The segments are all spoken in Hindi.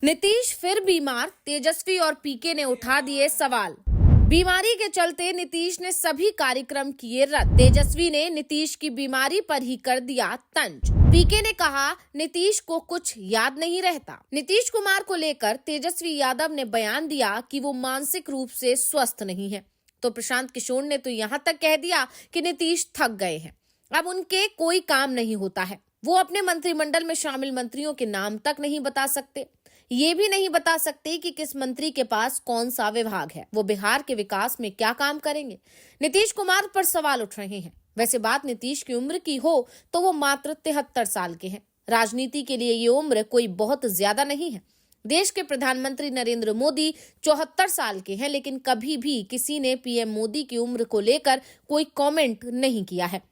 नीतीश फिर बीमार, तेजस्वी और पीके ने उठा दिए सवाल। बीमारी के चलते नीतीश ने सभी कार्यक्रम किए रद्द। तेजस्वी ने नीतीश की बीमारी पर ही कर दिया तंज। पीके ने कहा नीतीश को कुछ याद नहीं रहता। नीतीश कुमार को लेकर तेजस्वी यादव ने बयान दिया कि वो मानसिक रूप से स्वस्थ नहीं है। तो प्रशांत किशोर ने तो यहाँ तक कह दिया कि नीतीश थक गए हैं, अब उनके कोई काम नहीं होता है। वो अपने मंत्रिमंडल में शामिल मंत्रियों के नाम तक नहीं बता सकते, ये भी नहीं बता सकते कि किस मंत्री के पास कौन सा विभाग है, वो बिहार के विकास में क्या काम करेंगे। नीतीश कुमार पर सवाल उठ रहे हैं। वैसे बात नीतीश की उम्र की हो तो वो मात्र 73 साल के हैं। राजनीति के लिए ये उम्र कोई बहुत ज्यादा नहीं है। देश के प्रधानमंत्री नरेंद्र मोदी 74 साल के हैं, लेकिन कभी भी किसी ने पीएम मोदी की उम्र को लेकर कोई कमेंट नहीं किया है।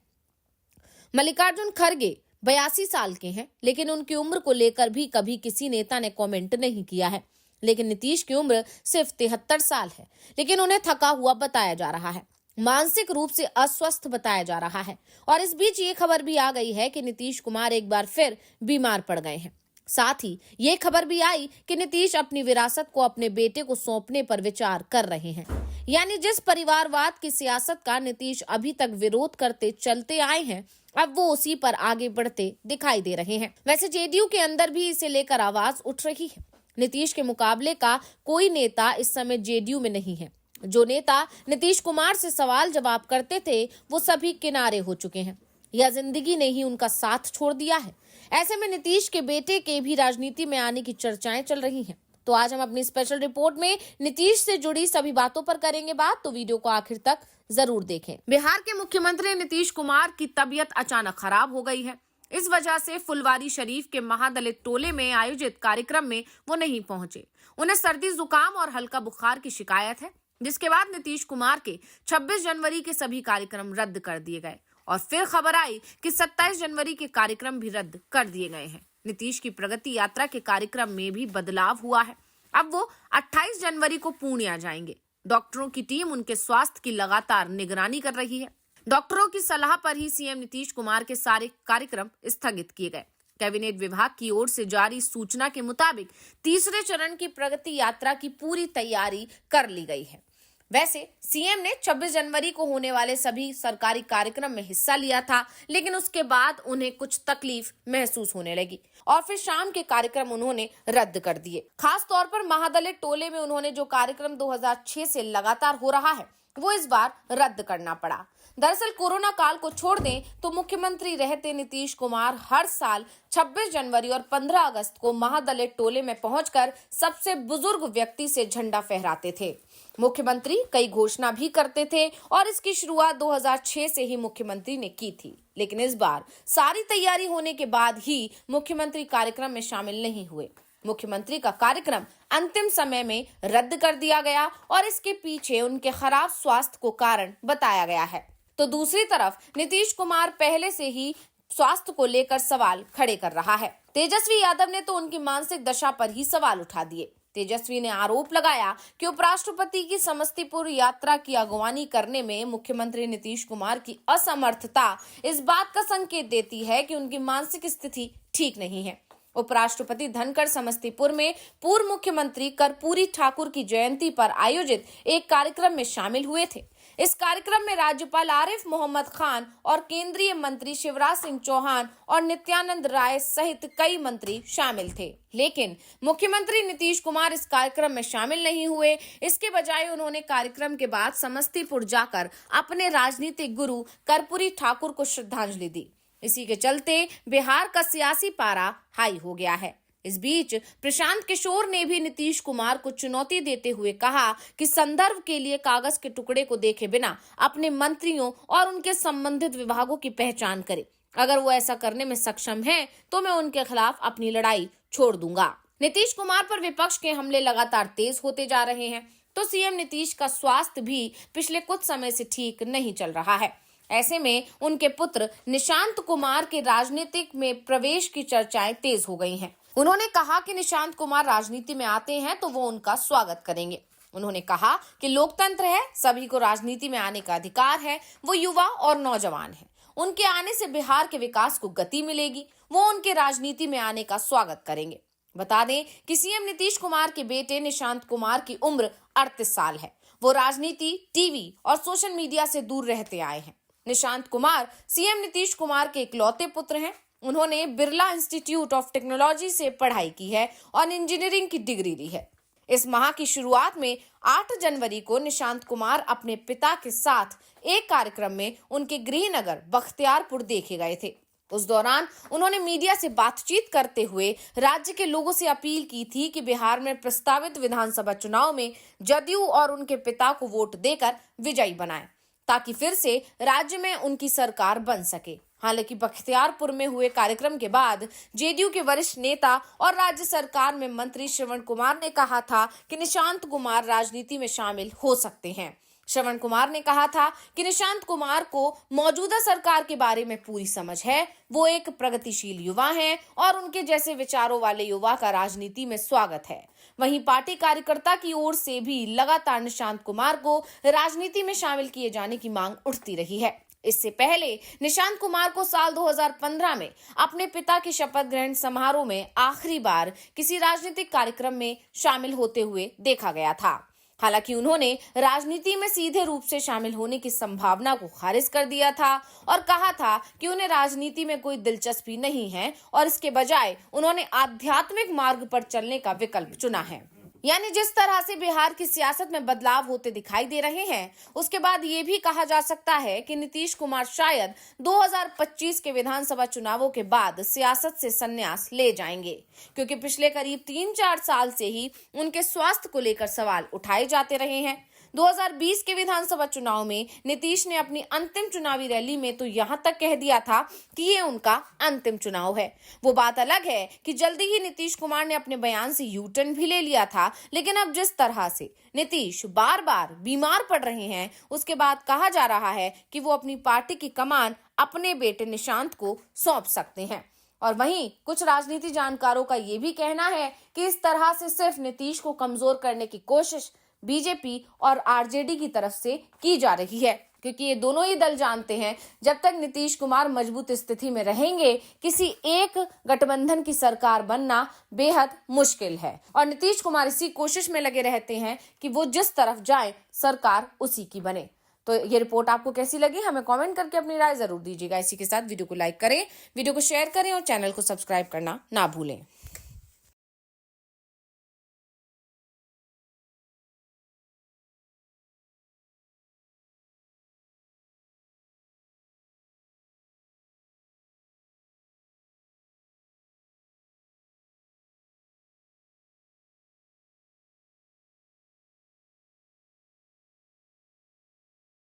मल्लिकार्जुन खड़गे 82 साल के हैं, लेकिन उनकी उम्र को लेकर भी कभी किसी नेता ने कमेंट नहीं किया है। लेकिन नीतीश की उम्र सिर्फ 73 साल है, लेकिन उन्हें थका हुआ बताया जा रहा है, मानसिक रूप से अस्वस्थ बताया जा रहा है। और इस बीच ये खबर भी आ गई है कि नीतीश कुमार एक बार फिर बीमार पड़ गए हैं। साथ ही ये खबर भी आई कि नीतीश अपनी विरासत को अपने बेटे को सौंपने पर विचार कर रहे हैं। यानी जिस परिवारवाद की सियासत का नीतीश अभी तक विरोध करते चलते आए हैं, अब वो उसी पर आगे बढ़ते दिखाई दे रहे हैं। वैसे जेडीयू के अंदर भी इसे लेकर आवाज उठ रही है। नीतीश के मुकाबले का कोई नेता इस समय जेडीयू में नहीं है। जो नेता नीतीश कुमार से सवाल जवाब करते थे वो सभी किनारे हो चुके हैं, या जिंदगी ने ही उनका साथ छोड़ दिया है। ऐसे में नीतीश के बेटे के भी राजनीति में आने की चर्चाएं चल रही हैं। तो आज हम अपनी स्पेशल रिपोर्ट में नीतीश से जुड़ी सभी बातों पर करेंगे बात, तो वीडियो को आखिर तक जरूर देखें। बिहार के मुख्यमंत्री नीतीश कुमार की तबीयत अचानक खराब हो गई है। इस वजह से फुलवारी शरीफ के महादलित टोले में आयोजित कार्यक्रम में वो नहीं पहुंचे। उन्हें सर्दी, जुकाम और हल्का बुखार की शिकायत है, जिसके बाद नीतीश कुमार के 26 जनवरी के सभी कार्यक्रम रद्द कर दिए गए। और फिर खबर आई कि 27 जनवरी के कार्यक्रम भी रद्द कर दिए गए हैं। नीतीश की प्रगति यात्रा के कार्यक्रम में भी बदलाव हुआ है। अब वो 28 जनवरी को पूर्णिया जाएंगे। डॉक्टरों की टीम उनके स्वास्थ्य की लगातार निगरानी कर रही है। डॉक्टरों की सलाह पर ही सीएम नीतीश कुमार के सारे कार्यक्रम स्थगित किए गए। कैबिनेट विभाग की ओर से जारी सूचना के मुताबिक तीसरे चरण की प्रगति यात्रा की पूरी तैयारी कर ली गई है। वैसे सीएम ने 26 जनवरी को होने वाले सभी सरकारी कार्यक्रम में हिस्सा लिया था, लेकिन उसके बाद उन्हें कुछ तकलीफ महसूस होने लगी और फिर शाम के कार्यक्रम उन्होंने रद्द कर दिए। खास तौर पर महादलित टोले में उन्होंने जो कार्यक्रम 2006 से लगातार हो रहा है वो इस बार रद्द करना पड़ा। दरअसल कोरोना काल को छोड़ दें तो मुख्यमंत्री रहते नीतीश कुमार हर साल 26 जनवरी और 15 अगस्त को महादलित टोले में पहुंचकर सबसे बुजुर्ग व्यक्ति से झंडा फहराते थे। मुख्यमंत्री कई घोषणा भी करते थे और इसकी शुरुआत 2006 से ही मुख्यमंत्री ने की थी। लेकिन इस बार सारी तैयारी होने के बाद ही मुख्यमंत्री कार्यक्रम में शामिल नहीं हुए। मुख्यमंत्री का कार्यक्रम अंतिम समय में रद्द कर दिया गया और इसके पीछे उनके खराब स्वास्थ्य को कारण बताया गया है। तो दूसरी तरफ नीतीश कुमार पहले से ही स्वास्थ्य को लेकर सवाल खड़े कर रहा है। तेजस्वी यादव ने तो उनकी मानसिक दशा पर ही सवाल उठा दिए। तेजस्वी ने आरोप लगाया कि उपराष्ट्रपति की समस्तीपुर यात्रा की अगवानी करने में मुख्यमंत्री नीतीश कुमार की असमर्थता इस बात का संकेत देती है कि उनकी मानसिक स्थिति ठीक नहीं है। उपराष्ट्रपति धनखड़ समस्तीपुर में पूर्व मुख्यमंत्री कर्पूरी ठाकुर की जयंती पर आयोजित एक कार्यक्रम में शामिल हुए थे। इस कार्यक्रम में राज्यपाल आरिफ मोहम्मद खान और केंद्रीय मंत्री शिवराज सिंह चौहान और नित्यानंद राय सहित कई मंत्री शामिल थे। लेकिन मुख्यमंत्री नीतीश कुमार इस कार्यक्रम में शामिल नहीं हुए। इसके बजाय उन्होंने कार्यक्रम के बाद समस्तीपुर जाकर अपने राजनीतिक गुरु कर्पूरी ठाकुर को श्रद्धांजलि दी। इसी के चलते बिहार का सियासी पारा हाई हो गया है। इस बीच प्रशांत किशोर ने भी नीतीश कुमार को चुनौती देते हुए कहा कि संदर्भ के लिए कागज के टुकड़े को देखे बिना अपने मंत्रियों और उनके संबंधित विभागों की पहचान करें। अगर वो ऐसा करने में सक्षम हैं, तो मैं उनके खिलाफ अपनी लड़ाई छोड़ दूंगा। नीतीश कुमार पर विपक्ष के हमले लगातार तेज होते जा रहे हैं, तो सीएम नीतीश का स्वास्थ्य भी पिछले कुछ समय से ठीक नहीं चल रहा है। ऐसे में उनके पुत्र निशांत कुमार के राजनीतिक में प्रवेश की चर्चाएं तेज हो गई हैं। उन्होंने कहा कि निशांत कुमार राजनीति में आते हैं तो वो उनका स्वागत करेंगे। उन्होंने कहा कि लोकतंत्र है, सभी को राजनीति में आने का अधिकार है। वो युवा और नौजवान हैं, उनके आने से बिहार के विकास को गति मिलेगी। वो उनके राजनीति में आने का स्वागत करेंगे। बता दें कि सीएम नीतीश कुमार के बेटे निशांत कुमार की उम्र 38 साल है। वो राजनीति, टीवी और सोशल मीडिया से दूर रहते आए हैं। निशांत कुमार सीएम नीतीश कुमार के इकलौते पुत्र हैं। उन्होंने बिरला इंस्टीट्यूट ऑफ टेक्नोलॉजी से पढ़ाई की है और इंजीनियरिंग की डिग्री ली है। इस माह की शुरुआत में 8 जनवरी को निशांत कुमार अपने पिता के साथ एक कार्यक्रम में उनके गृहनगर बख्तियारपुर देखे गए थे। उस दौरान उन्होंने मीडिया से बातचीत करते हुए राज्य के लोगों से अपील की थी कि बिहार में प्रस्तावित विधानसभा चुनाव में जदयू और उनके पिता को वोट देकर विजयी बनाएं, ताकि फिर से राज्य में उनकी सरकार बन सके। हालांकि बख्तियारपुर में हुए कार्यक्रम के बाद जेडीयू के वरिष्ठ नेता और राज्य सरकार में मंत्री श्रवण कुमार ने कहा था कि निशांत कुमार राजनीति में शामिल हो सकते हैं। श्रवण कुमार ने कहा था कि निशांत कुमार को मौजूदा सरकार के बारे में पूरी समझ है। वो एक प्रगतिशील युवा हैं और उनके जैसे विचारों वाले युवा का राजनीति में स्वागत है। वहीं पार्टी कार्यकर्ता की ओर से भी लगातार निशांत कुमार को राजनीति में शामिल किए जाने की मांग उठती रही है। इससे पहले निशांत कुमार को साल 2015 में अपने पिता के शपथ ग्रहण समारोह में आखिरी बार किसी राजनीतिक कार्यक्रम में शामिल होते हुए देखा गया था। हालांकि उन्होंने राजनीति में सीधे रूप से शामिल होने की संभावना को खारिज कर दिया था और कहा था कि उन्हें राजनीति में कोई दिलचस्पी नहीं है और इसके बजाय उन्होंने आध्यात्मिक मार्ग पर चलने का विकल्प चुना है। यानी जिस तरह से बिहार की सियासत में बदलाव होते दिखाई दे रहे हैं, उसके बाद ये भी कहा जा सकता है कि नीतीश कुमार शायद 2025 के विधानसभा चुनावों के बाद सियासत से संन्यास ले जाएंगे, क्योंकि पिछले करीब 3-4 साल से ही उनके स्वास्थ्य को लेकर सवाल उठाए जाते रहे हैं। 2020 के विधानसभा चुनाव में नीतीश ने अपनी अंतिम चुनावी रैली में तो यहां तक कह दिया था कि ये उनका अंतिम चुनाव है। वो बात अलग है कि जल्दी ही नीतीश कुमार ने अपने बयान से यू टर्न भी ले लिया था, लेकिन अब जिस तरह से नीतीश बार बार बीमार पड़ रहे हैं, उसके बाद कहा जा रहा है कि वो अपनी पार्टी की कमान अपने बेटे निशांत को सौंप सकते हैं। और वहीं कुछ राजनीति जानकारों का ये भी कहना है कि इस तरह से सिर्फ नीतीश को कमजोर करने की कोशिश बीजेपी और आरजेडी की तरफ से की जा रही है, क्योंकि ये दोनों ही दल जानते हैं जब तक नीतीश कुमार मजबूत स्थिति में रहेंगे, किसी एक गठबंधन की सरकार बनना बेहद मुश्किल है। और नीतीश कुमार इसी कोशिश में लगे रहते हैं कि वो जिस तरफ जाए सरकार उसी की बने। तो ये रिपोर्ट आपको कैसी लगी, हमें कमेंट करके अपनी राय जरूर दीजिएगा। इसी के साथ वीडियो को लाइक करें, वीडियो को शेयर करें और चैनल को सब्सक्राइब करना ना भूलें।